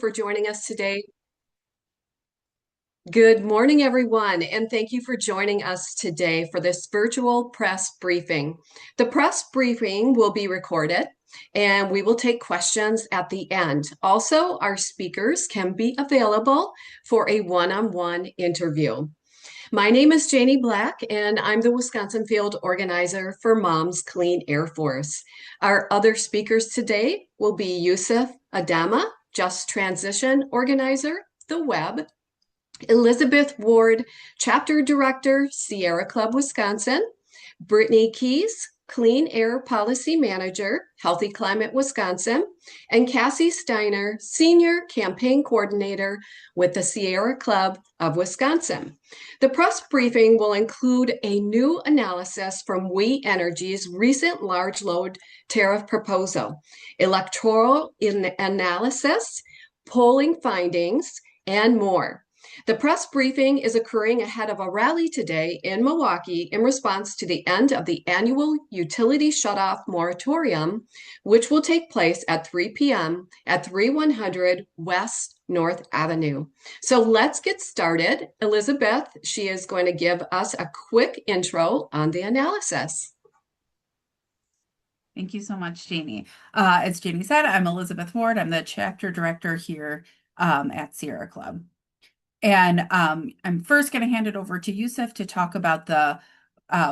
for joining us today. Good morning, everyone, and thank you for joining us today for this virtual press briefing. The press briefing will be recorded, and we will take questions at the end. Also, our speakers can be available for a one-on-one interview. My name is Janie Black, and I'm the Wisconsin Field Organizer for Moms Clean Air Force. Our other speakers today will be Yusuf Adama, Just Transition Organizer, the Web, Elizabeth Ward, Chapter Director, Sierra Club, Wisconsin, Brittany Keys, Clean Air Policy Manager, Healthy Climate Wisconsin, and Cassie Steiner, Senior Campaign Coordinator with the Sierra Club of Wisconsin. The press briefing will include a new analysis from We Energy's recent large load tariff proposal, electoral analysis, polling findings, and more. The press briefing is occurring ahead of a rally today in Milwaukee in response to the end of the annual utility shutoff moratorium, which will take place at 3 p.m. at 3100 West North Avenue. So let's get started. Elizabeth, she is going to give us a quick intro on the analysis. Thank you so much, Janie. As Janie said, I'm Elizabeth Ward. I'm the chapter director here at Sierra Club. And I'm first going to hand it over to Yusuf to talk about the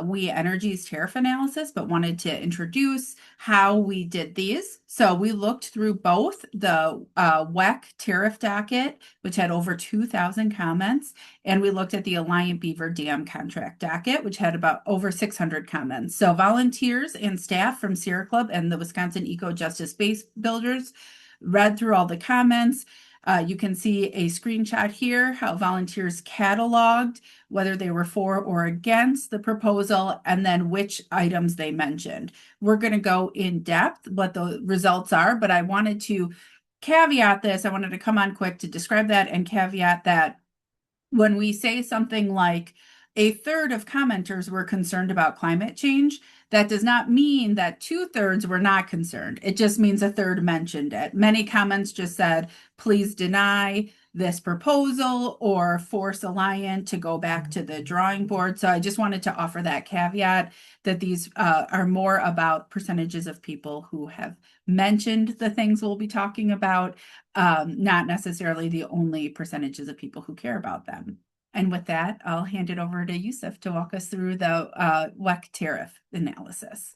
We Energy's tariff analysis, but wanted to introduce how we did these. So we looked through both the WEC tariff docket, which had over 2,000 comments, and we looked at the Alliant Beaver Dam contract docket, which had about over 600 comments. So volunteers and staff from Sierra Club and the Wisconsin Eco Justice Base Builders read through all the comments. You can see a screenshot here, how volunteers cataloged whether they were for or against the proposal, and then which items they mentioned. We're going to go in depth what the results are, but I wanted to caveat this. I wanted to come on quick to describe that and caveat that when we say something like a third of commenters were concerned about climate change, that does not mean that 2/3 were not concerned. It just means a third mentioned it. Many comments just said, please deny this proposal or force Alliant to go back to the drawing board. So I just wanted to offer that caveat that these are more about percentages of people who have mentioned the things we'll be talking about, not necessarily the only percentages of people who care about them. And with that, I'll hand it over to Yusuf to walk us through the WEC tariff analysis.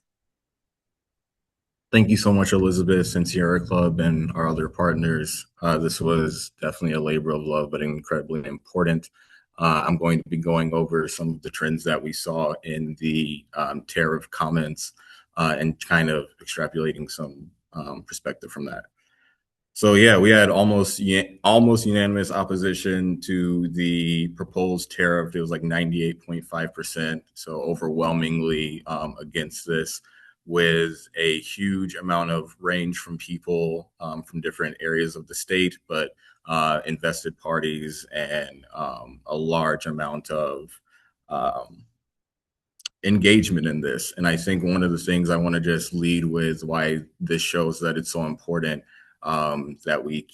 Thank you so much, Elizabeth and Sierra Club and our other partners. This was definitely a labor of love, but incredibly important. I'm going to be going over some of the trends that we saw in the tariff comments and kind of extrapolating some perspective from that. So yeah, we had almost unanimous opposition to the proposed tariff. It was like 98.5%, so overwhelmingly against this, with a huge amount of range from people from different areas of the state, but invested parties and a large amount of engagement in this. And I think one of the things I want to just lead with why this shows that it's so important that we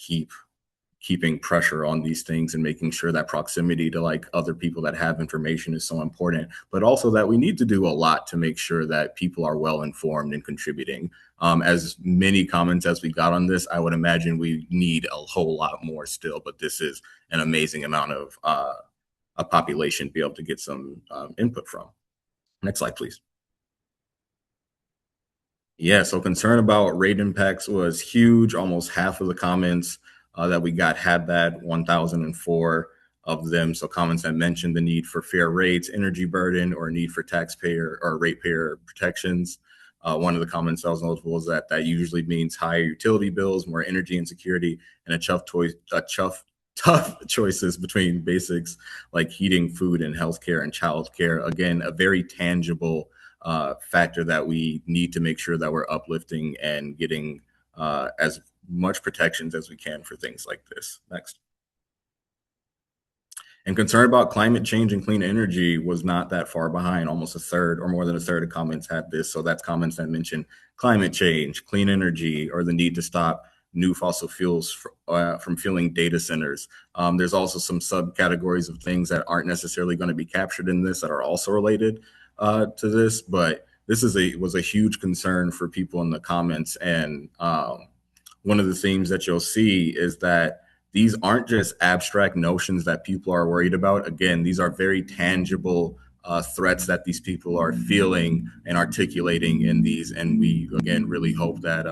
keeping pressure on these things and making sure that proximity to like other people that have information is so important, but also that we need to do a lot to make sure that people are well informed and contributing. As many comments as we got on this, I would imagine we need a whole lot more still, but this is an amazing amount of a population to be able to get some input from. Next slide, please. Yeah, so concern about rate impacts was huge. Almost half of the comments that we got had that, 1,004 of them. So comments that mentioned the need for fair rates, energy burden, or need for taxpayer or ratepayer protections. One of the comments that was notable was that usually means higher utility bills, more energy insecurity, and tough choices between basics like heating, food, and healthcare and childcare. Again, a very tangible factor that we need to make sure that we're uplifting and getting as much protections as we can for things like this. Next. And concern about climate change and clean energy was not that far behind. Almost a third or more than a third of comments had this. So that's comments that mention climate change, clean energy, or the need to stop new fossil fuels from fueling data centers. There's also some subcategories of things that aren't necessarily going to be captured in this that are also related to this, but this was a huge concern for people in the comments. And one of the themes that you'll see is that these aren't just abstract notions that people are worried about. Again, these are very tangible threats that these people are feeling and articulating in these. And we, again, really hope that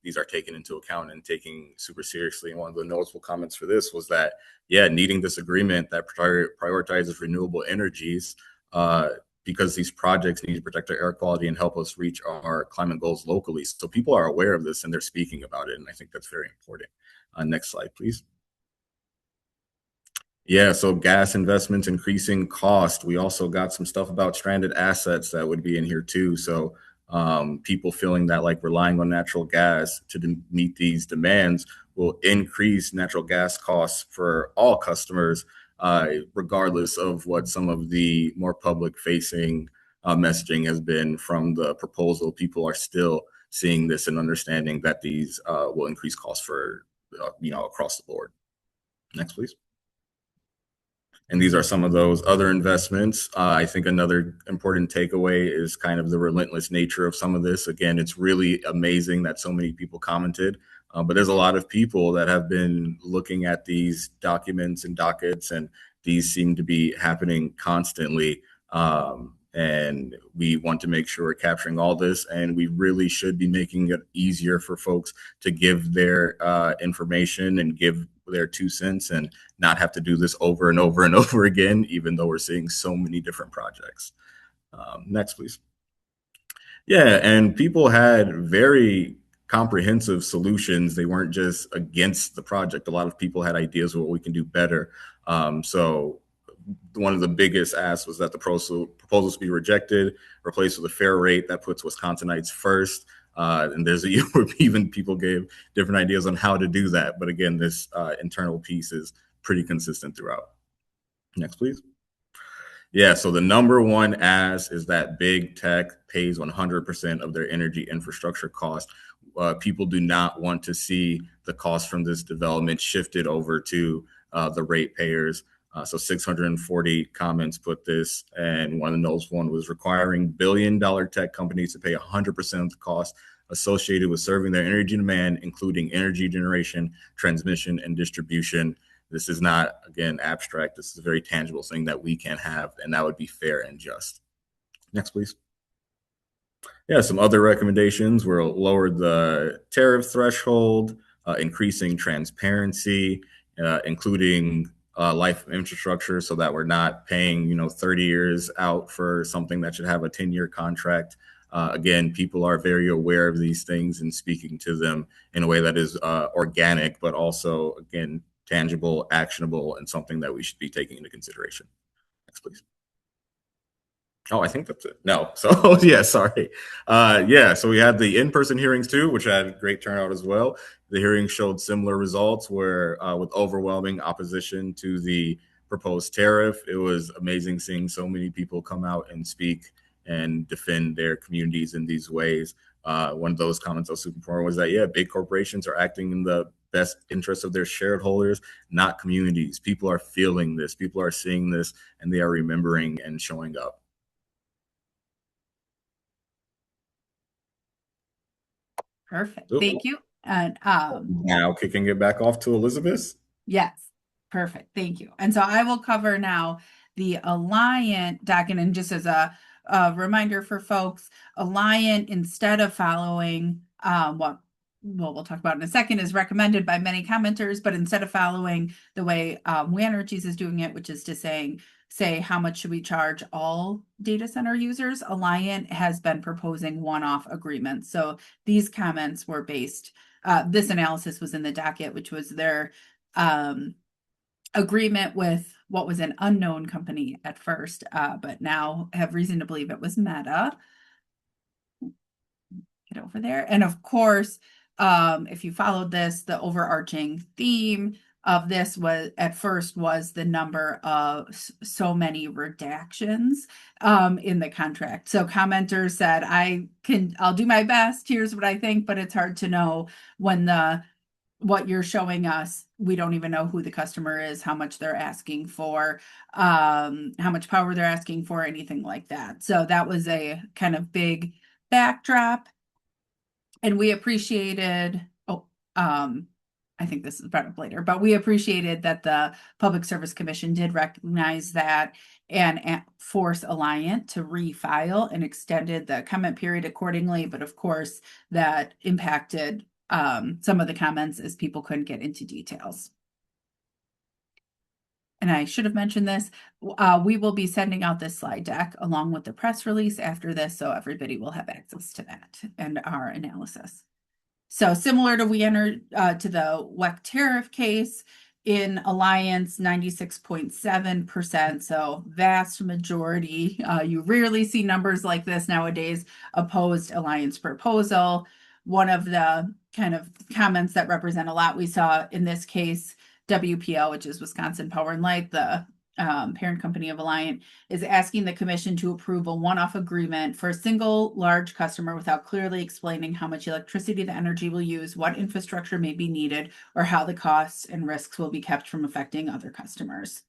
these are taken into account and taken super seriously. And one of the noticeable comments for this was that, yeah, needing this agreement that prioritizes renewable energies because these projects need to protect our air quality and help us reach our climate goals locally. So people are aware of this and they're speaking about it. And I think that's very important. Next slide, please. Yeah, so gas investments increasing cost. We also got some stuff about stranded assets that would be in here too. So people feeling that like relying on natural gas to meet these demands will increase natural gas costs for all customers, regardless of what some of the more public facing messaging has been from the proposal. People are still seeing this and understanding that these will increase costs for across the board. Next, please. And these are some of those other investments. I think another important takeaway is kind of the relentless nature of some of this. Again, it's really amazing that so many people commented, but there's a lot of people that have been looking at these documents and dockets, and these seem to be happening constantly. And we want to make sure we're capturing all this, and we really should be making it easier for folks to give their information and give their 2 cents and not have to do this over and over and over again, even though we're seeing so many different projects. Next, please. Yeah, and people had very comprehensive solutions. They weren't just against the project. A lot of people had ideas of what we can do better. So one of the biggest asks was that the proposals be rejected, replaced with a fair rate that puts Wisconsinites first. And there's even people gave different ideas on how to do that. But again, this internal piece is pretty consistent throughout. Next, please. Yeah, so the number one ask is that big tech pays 100% of their energy infrastructure cost. People do not want to see the cost from this development shifted over to the ratepayers. So 640 comments put this, and one of the noticeable one was requiring billion-dollar tech companies to pay 100% of the cost associated with serving their energy demand, including energy generation, transmission, and distribution. This is not, again, abstract. This is a very tangible thing that we can have, and that would be fair and just. Next, please. Yeah, some other recommendations were lower the tariff threshold, increasing transparency, including life infrastructure so that we're not paying 30 years out for something that should have a 10-year contract. Again, people are very aware of these things and speaking to them in a way that is organic, but also, again, tangible, actionable, and something that we should be taking into consideration. Next, please. Oh, I think that's it. No. So yeah, sorry. Yeah, so we had the in-person hearings too, which had great turnout as well. The hearings showed similar results where with overwhelming opposition to the proposed tariff. It was amazing seeing so many people come out and speak and defend their communities in these ways. One of those comments I was super important was that, yeah, big corporations are acting in the best interest of their shareholders, not communities. People are feeling this. People are seeing this, and they are remembering and showing up. Perfect. Thank you. And now kicking it back off to Elizabeth. Yes, perfect. Thank you. And so I will cover now the Alliant document. And just as a reminder for folks, Alliant, instead of following what we'll talk about in a second, is recommended by many commenters, but instead of following the way We Energies is doing it, which is to say how much should we charge all data center users, Alliant has been proposing one-off agreements. So these comments were based, this analysis was in the docket, which was their agreement with what was an unknown company at first, but now have reason to believe it was Meta. Get over there. And of course, if you followed this, the overarching theme of this was at first was the number of so many redactions in the contract. So commenters said, I'll do my best. Here's what I think, but it's hard to know when the what you're showing us, we don't even know who the customer is, how much they're asking for, how much power they're asking for, anything like that. So that was a kind of big backdrop. And we appreciated, I think this is brought up later, but we appreciated that the Public Service Commission did recognize that and force Alliant to refile and extended the comment period accordingly. But of course, that impacted some of the comments as people couldn't get into details. And I should have mentioned this, we will be sending out this slide deck along with the press release after this, so everybody will have access to that and our analysis. So similar to we entered to the WEC tariff case in Alliance, 96.7%. So vast majority, you rarely see numbers like this nowadays, opposed Alliance proposal. One of the kind of comments that represent a lot we saw in this case, WPL, which is Wisconsin Power and Light, the parent company of Alliant, is asking the commission to approve a one-off agreement for a single large customer without clearly explaining how much electricity the energy will use, what infrastructure may be needed, or how the costs and risks will be kept from affecting other customers.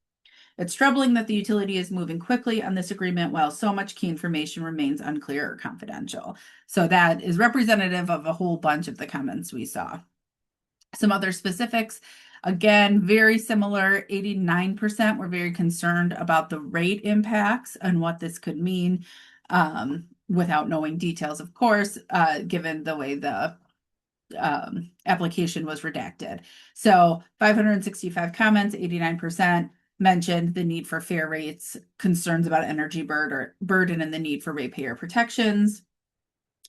It's troubling that the utility is moving quickly on this agreement while so much key information remains unclear or confidential. So that is representative of a whole bunch of the comments we saw. Some other specifics. Again, very similar, 89% were very concerned about the rate impacts and what this could mean, without knowing details, of course, given the way the application was redacted. So 565 comments, 89% mentioned the need for fair rates, concerns about energy burden, and the need for ratepayer protections.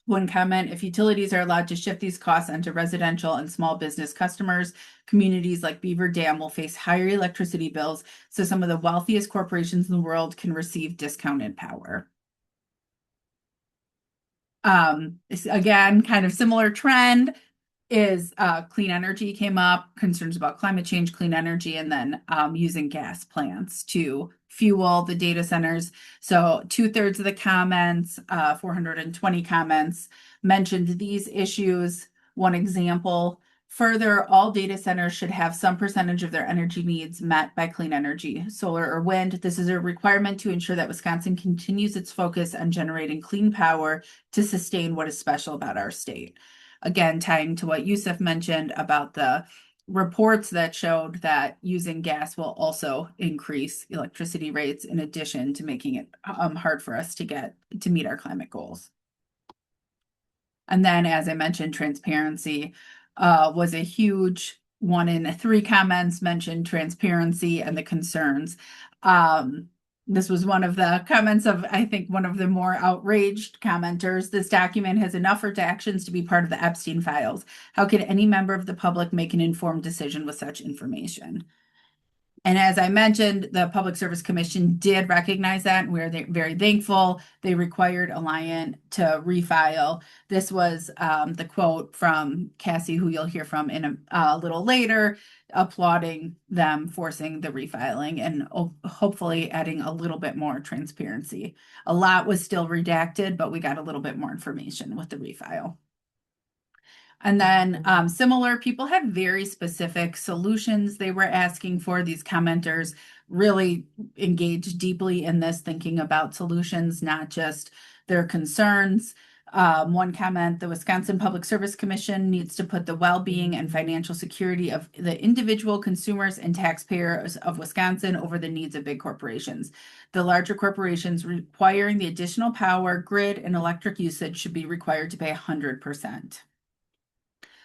One comment, if utilities are allowed to shift these costs onto residential and small business customers, communities like Beaver Dam will face higher electricity bills, so some of the wealthiest corporations in the world can receive discounted power. Again, kind of similar trend is clean energy came up, concerns about climate change, clean energy, and then using gas plants to fuel the data centers. So 2/3 of the comments, 420 comments mentioned these issues. One example, further, all data centers should have some percentage of their energy needs met by clean energy, solar or wind. This is a requirement to ensure that Wisconsin continues its focus on generating clean power to sustain what is special about our state. Again, tying to what Yusuf mentioned about the reports that showed that using gas will also increase electricity rates in addition to making it hard for us to meet our climate goals. And then, as I mentioned, transparency was a huge one. In 3 comments mentioned transparency and the concerns. This was one of the comments of, I think, one of the more outraged commenters. This document has enough redactions to be part of the Epstein files. How could any member of the public make an informed decision with such information? And as I mentioned, the Public Service Commission did recognize that, and we're very thankful. They required Alliant to refile. This was the quote from Cassie, who you'll hear from in a little later, applauding them forcing the refiling and hopefully adding a little bit more transparency. A lot was still redacted, but we got a little bit more information with the refile. And then similar, people had very specific solutions they were asking for. These commenters really engaged deeply in this, thinking about solutions, not just their concerns. One comment, the Wisconsin Public Service Commission needs to put the well-being and financial security of the individual consumers and taxpayers of Wisconsin over the needs of big corporations. The larger corporations requiring the additional power, grid, and electric usage should be required to pay 100%.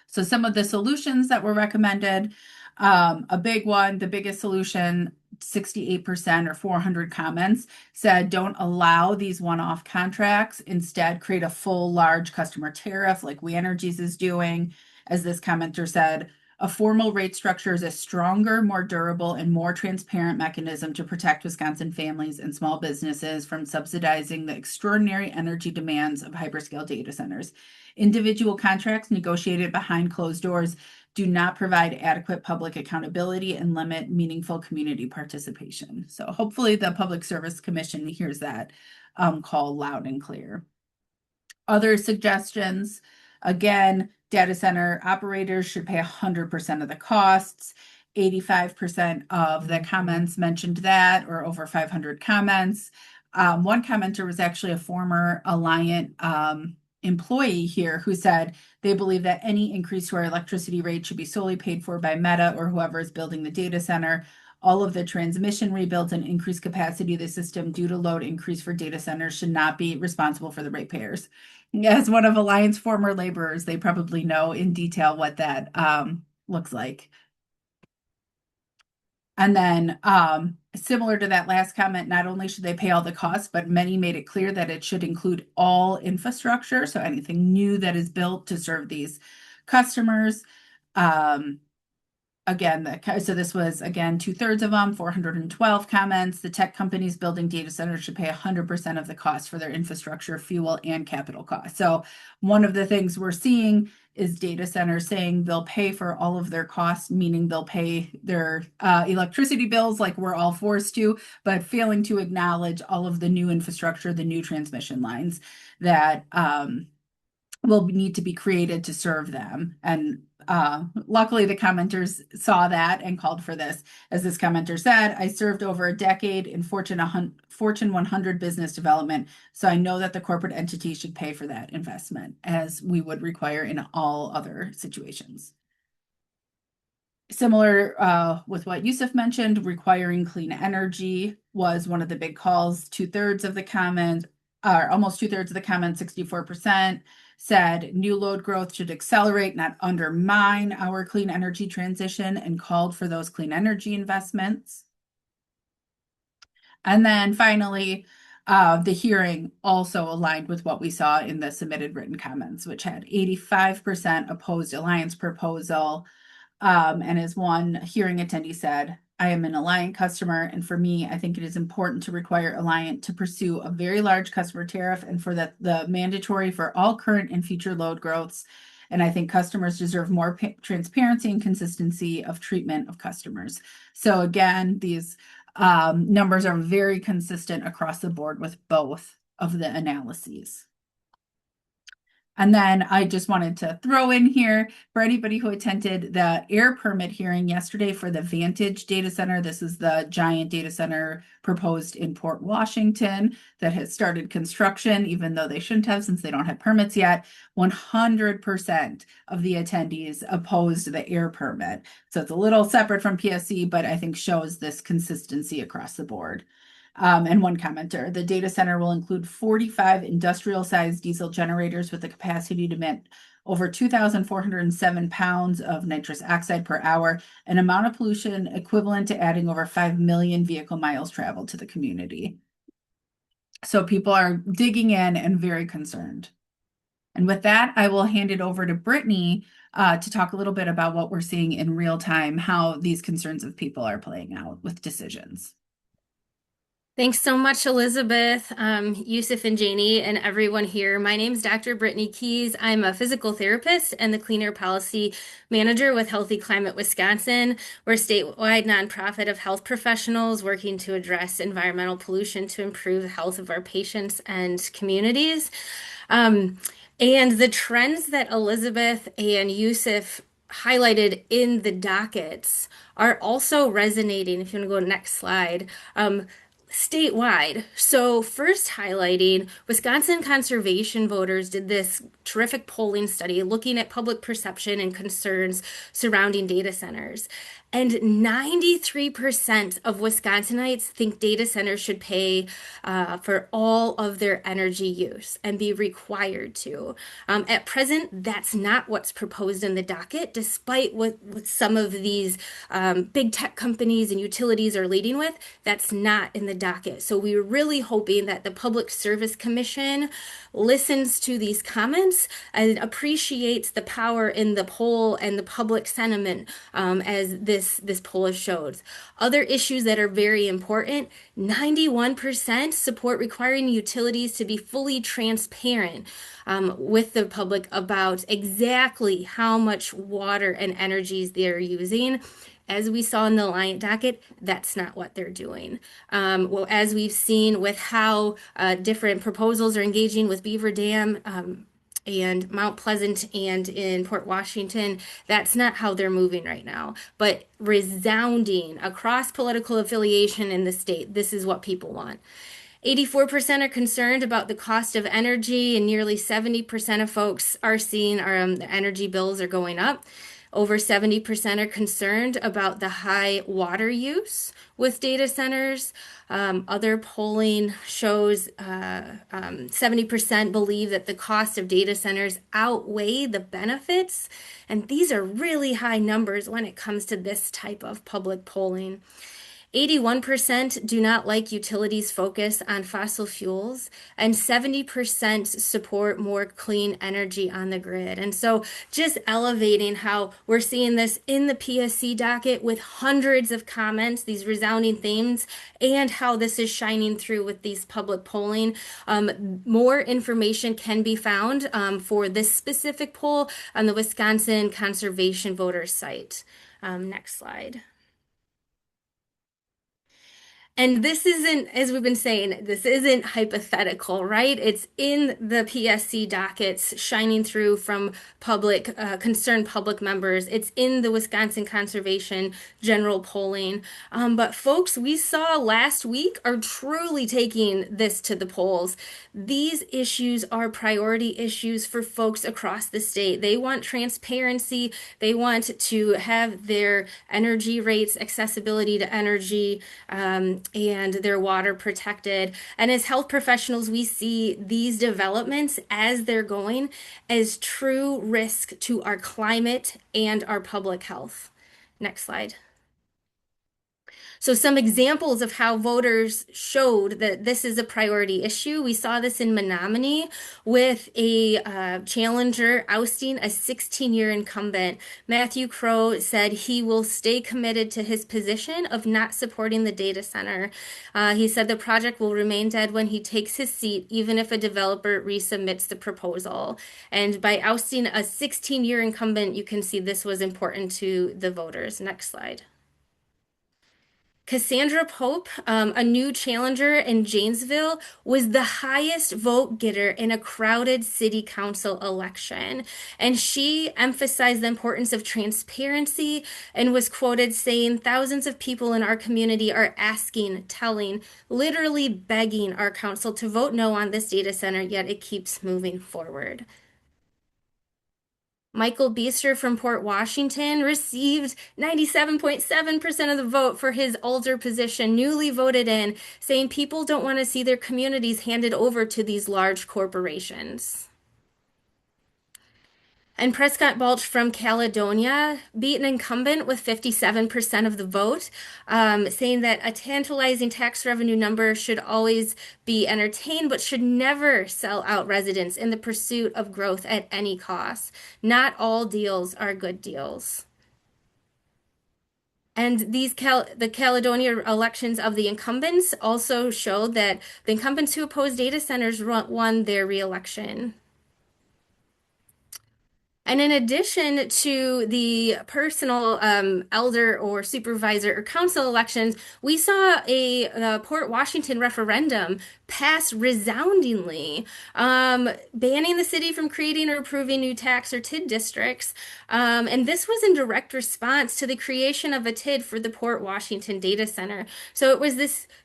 So some of the solutions that were recommended, a big one, the biggest solution, 68% or 400 comments said don't allow these one-off contracts. Instead, create a full large customer tariff like We Energies is doing. As this commenter said, a formal rate structure is a stronger, more durable, and more transparent mechanism to protect Wisconsin families and small businesses from subsidizing the extraordinary energy demands of hyperscale data centers. Individual contracts negotiated behind closed doors do not provide adequate public accountability and limit meaningful community participation. So hopefully the Public Service Commission hears that call loud and clear. Other suggestions, again, Data center operators should pay 100% of the costs. 85% of the comments mentioned that, or over 500 comments. One commenter was actually a former Alliant employee here who said they believe that any increase to our electricity rate should be solely paid for by Meta or whoever is building the data center. All of the transmission rebuilds and increased capacity of the system due to load increase for data centers should not be responsible for the ratepayers. As one of Alliant's former laborers, they probably know in detail what that looks like. And then, similar to that last comment, not only should they pay all the costs, but many made it clear that it should include all infrastructure. So anything new that is built to serve these customers. Again, so this was, again, 2/3 of them, 412 comments. The tech companies building data centers should pay 100% of the cost for their infrastructure, fuel, and capital costs. So one of the things we're seeing is data centers saying they'll pay for all of their costs, meaning they'll pay their electricity bills like we're all forced to, but failing to acknowledge all of the new infrastructure, the new transmission lines that will need to be created to serve them. And luckily, the commenters saw that and called for this. As this commenter said, I served over a decade in Fortune 100 business development, so I know that the corporate entity should pay for that investment, as we would require in all other situations. Similar with what Yusuf mentioned, requiring clean energy was one of the big calls. 2/3 of the comments, or almost 2/3 of the comments, 64%, said new load growth should accelerate, not undermine our clean energy transition, and called for those clean energy investments. And then finally, the hearing also aligned with what we saw in the submitted written comments, which had 85% opposed Alliance proposal. And as one hearing attendee said, I am an Alliant customer, and for me, I think it is important to require Alliant to pursue a very large customer tariff and for that the mandatory for all current and future load growths. And I think customers deserve more transparency and consistency of treatment of customers. So again, these numbers are very consistent across the board with both of the analyses. And then I just wanted to throw in here for anybody who attended the air permit hearing yesterday for the Vantage data center. This is the giant data center proposed in Port Washington that has started construction, even though they shouldn't have since they don't have permits yet. 100% of the attendees opposed the air permit. So it's a little separate from PSC, but I think shows this consistency across the board. And one commenter, the data center will include 45 industrial-sized diesel generators with the capacity to emit over 2,407 pounds of nitrous oxide per hour, an amount of pollution equivalent to adding over 5 million vehicle miles traveled to the community. So people are digging in and very concerned. And with that, I will hand it over to Brittany to talk a little bit about what we're seeing in real time, how these concerns of people are playing out with decisions. Thanks so much, Elizabeth, Yusuf and Janie, and everyone here. My name is Dr. Brittany Keys. I'm a physical therapist and the Clean Air Policy Manager with Healthy Climate Wisconsin. We're a statewide nonprofit of health professionals working to address environmental pollution to improve the health of our patients and communities. And the trends that Elizabeth and Yusuf highlighted in the dockets are also resonating. If you want to go to the next slide. Statewide. So first highlighting, Wisconsin conservation voters did this terrific polling study looking at public perception and concerns surrounding data centers. And 93% of Wisconsinites think data centers should pay for all of their energy use and be required to. At present, that's not what's proposed in the docket, despite what some of these big tech companies and utilities are leading with. That's not in the docket. So we're really hoping that the Public Service Commission listens to these comments and appreciates the power in the poll and the public sentiment as this poll shows. Other issues that are very important, 91% support requiring utilities to be fully transparent with the public about exactly how much water and energies they're using. As we saw in the Alliant docket, that's not what they're doing. Well, as we've seen with how different proposals are engaging with Beaver Dam, and Mount Pleasant and in Port Washington, that's not how they're moving right now. But resounding across political affiliation in the state, this is what people want. 84% are concerned about the cost of energy, and nearly 70% of folks are seeing the energy bills are going up. Over 70% are concerned about the high water use with data centers. Other polling shows 70% believe that the cost of data centers outweigh the benefits. And these are really high numbers when it comes to this type of public polling. 81% do not like utilities' focus on fossil fuels, and 70% support more clean energy on the grid. And so just elevating how we're seeing this in the PSC docket with hundreds of comments, these resounding themes, and how this is shining through with these public polling. More information can be found for this specific poll on the Wisconsin Conservation Voters site. Next slide. And this isn't, as we've been saying, this isn't hypothetical, right? It's in the PSC dockets shining through from concerned public members. It's in the Wisconsin Conservation general polling. But folks, we saw last week are truly taking this to the polls. These issues are priority issues for folks across the state. They want transparency. They want to have their energy rates, accessibility to energy, and their water protected. And as health professionals, we see these developments as they're going as true risk to our climate and our public health. Next slide. So some examples of how voters showed that this is a priority issue. We saw this in Menominee with a challenger ousting a 16-year incumbent. Matthew Crow said he will stay committed to his position of not supporting the data center. He said the project will remain dead when he takes his seat, even if a developer resubmits the proposal. And by ousting a 16-year incumbent, you can see this was important to the voters. Next slide. Cassandra Pope, a new challenger in Janesville, was the highest vote getter in a crowded city council election. And she emphasized the importance of transparency and was quoted saying, "Thousands of people in our community are asking, telling, literally begging our council to vote no on this data center, yet it keeps moving forward." Michael Beester from Port Washington received 97.7% of the vote for his alder position, newly voted in, saying people don't want to see their communities handed over to these large corporations. And Prescott Balch from Caledonia beat an incumbent with 57% of the vote, saying that a tantalizing tax revenue number should always be entertained, but should never sell out residents in the pursuit of growth at any cost. Not all deals are good deals. And the Caledonia elections of the incumbents also showed that the incumbents who opposed data centers won their reelection. And in addition to the personal elder or supervisor or council elections, we saw the Port Washington referendum pass resoundingly, banning the city from creating or approving new tax or TID districts. And this was in direct response to the creation of a TID for the Port Washington data center. So it was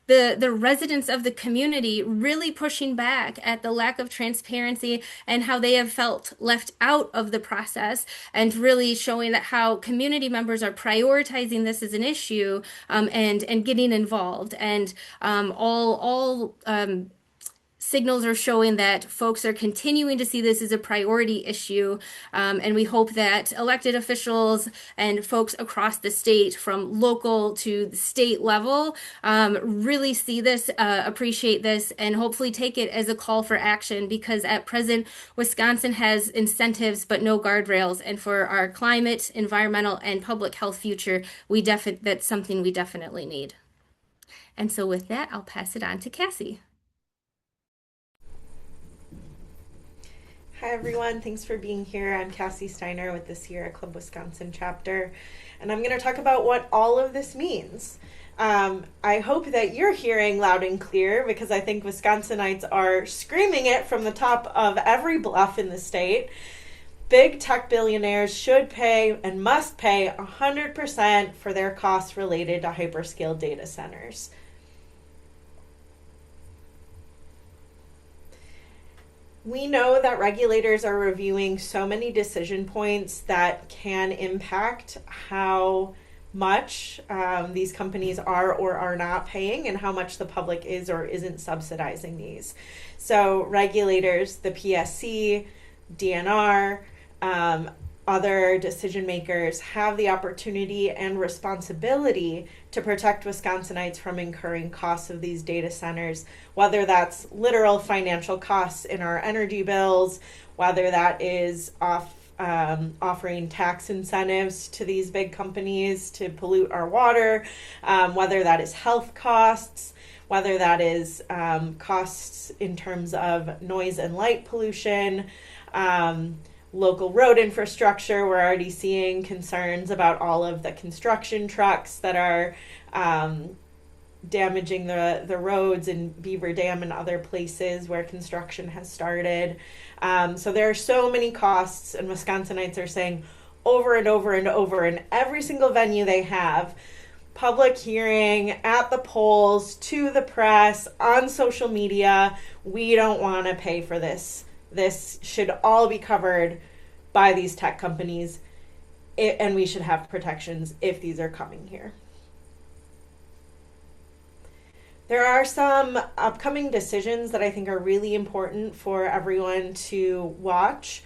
the residents of the community really pushing back at the lack of transparency and how they have felt left out of the process, and really showing that how community members are prioritizing this as an issue, and getting involved. And all signals are showing that folks are continuing to see this as a priority issue. And we hope that elected officials and folks across the state, from local to the state level, really see this, appreciate this, and hopefully take it as a call for action, because at present, Wisconsin has incentives but no guardrails. And for our climate, environmental, and public health future, that's something we definitely need. And so with that, I'll pass it on to Cassie. Hi everyone, thanks for being here. I'm Cassie Steiner with the Sierra Club Wisconsin chapter, and I'm going to talk about what all of this means. I hope that you're hearing loud and clear, because I think Wisconsinites are screaming it from the top of every bluff in the state. Big tech billionaires should pay and must pay 100% for their costs related to hyperscale data centers. We know that regulators are reviewing so many decision points that can impact how much these companies are or are not paying, and how much the public is or isn't subsidizing these. So regulators, the PSC, DNR, other decision makers have the opportunity and responsibility to protect Wisconsinites from incurring costs of these data centers, whether that's literal financial costs in our energy bills, whether that is offering tax incentives to these big companies to pollute our water, whether that is health costs, whether that is costs in terms of noise and light pollution, local road infrastructure. We're already seeing concerns about all of the construction trucks that are damaging the roads in Beaver Dam and other places where construction has started. So there are so many costs, and Wisconsinites are saying over and over and over in every single venue they have, public hearing, at the polls, to the press, on social media, we don't want to pay for this. This should all be covered by these tech companies, and we should have protections if these are coming here. There are some upcoming decisions that I think are really important for everyone to watch.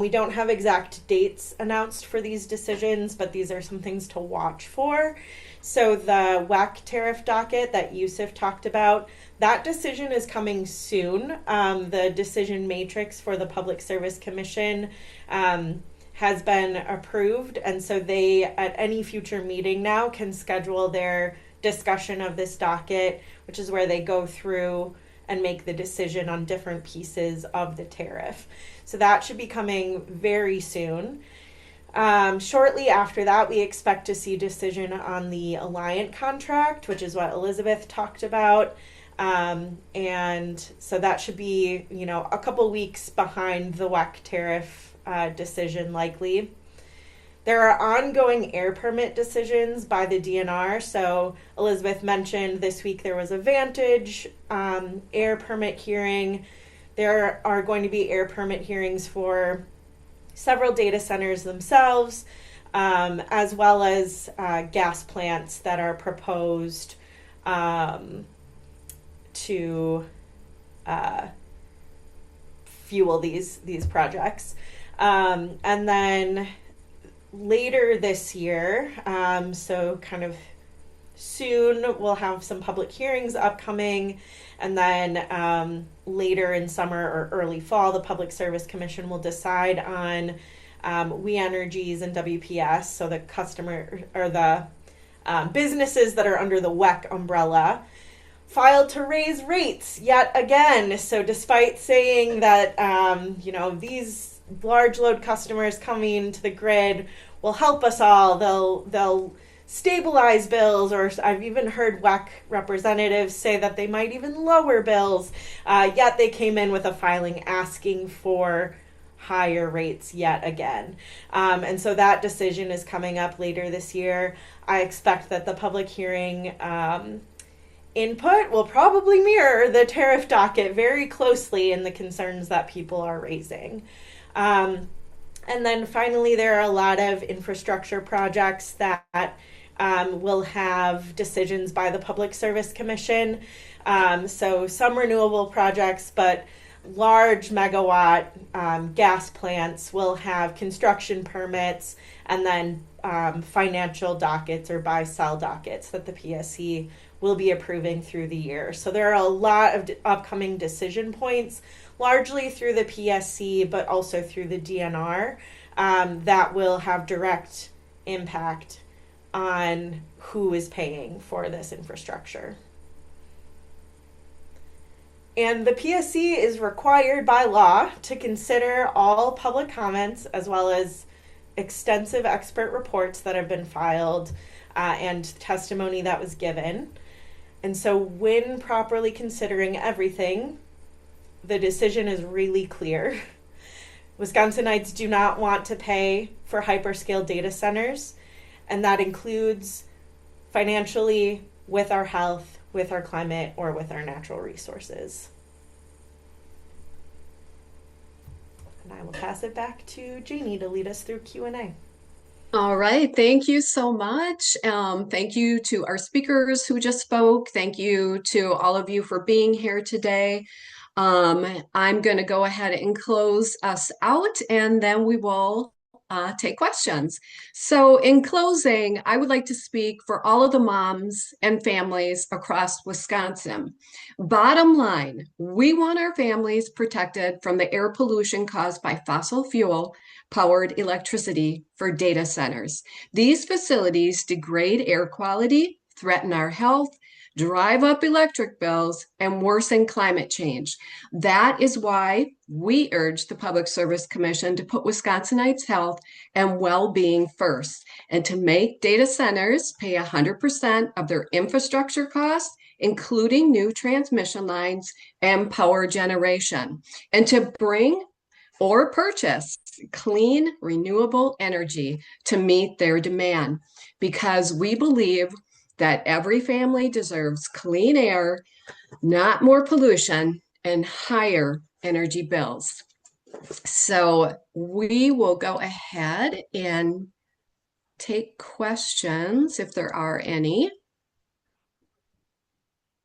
We don't have exact dates announced for these decisions, but these are some things to watch for. So the WEC tariff docket that Yusuf talked about, that decision is coming soon. The decision matrix for the Public Service Commission has been approved, and so they, at any future meeting now, can schedule their discussion of this docket, which is where they go through and make the decision on different pieces of the tariff. So that should be coming very soon. Shortly after that, we expect to see decision on the Alliant contract, which is what Elizabeth talked about. And so that should be, a couple weeks behind the WEC tariff decision likely. There are ongoing air permit decisions by the DNR. So Elizabeth mentioned this week there was a Vantage air permit hearing. There are going to be air permit hearings for several data centers themselves, as well as gas plants that are proposed to fuel these projects. And then later this year, so kind of soon, we'll have some public hearings upcoming, and then later in summer or early fall, the Public Service Commission will decide on We Energies and WPS, so the customer or the businesses that are under the WEC umbrella, filed to raise rates yet again. So despite saying that these large load customers coming to the grid will help us all, they'll stabilize bills, or I've even heard WEC representatives say that they might even lower bills, yet they came in with a filing asking for higher rates yet again. And so that decision is coming up later this year. I expect that the public hearing input will probably mirror the tariff docket very closely in the concerns that people are raising. And then finally, there are a lot of infrastructure projects that will have decisions by the Public Service Commission. So some renewable projects, but large megawatt gas plants will have construction permits, and then financial dockets or buy-sell dockets that the PSC will be approving through the year. So there are a lot of upcoming decision points, largely through the PSC, but also through the DNR, that will have direct impact on who is paying for this infrastructure. And the PSC is required by law to consider all public comments as well as extensive expert reports that have been filed and testimony that was given. And so when properly considering everything, the decision is really clear. Wisconsinites do not want to pay for hyperscale data centers, and that includes financially, with our health, with our climate, or with our natural resources. And I will pass it back to Janie to lead us through Q&A. All right, thank you so much. Thank you to our speakers who just spoke. Thank you to all of you for being here today. I'm going to go ahead and close us out, and then we will take questions. So in closing, I would like to speak for all of the moms and families across Wisconsin. Bottom line, we want our families protected from the air pollution caused by fossil fuel powered electricity for data centers. These facilities degrade air quality, threaten our health, drive up electric bills, and worsen climate change. That is why we urge the Public Service Commission to put Wisconsinites' health and well-being first, and to make data centers pay 100% of their infrastructure costs, including new transmission lines and power generation, and to bring or purchase clean, renewable energy to meet their demand, because we believe that every family deserves clean air, not more pollution, and higher energy bills. So we will go ahead and take questions if there are any.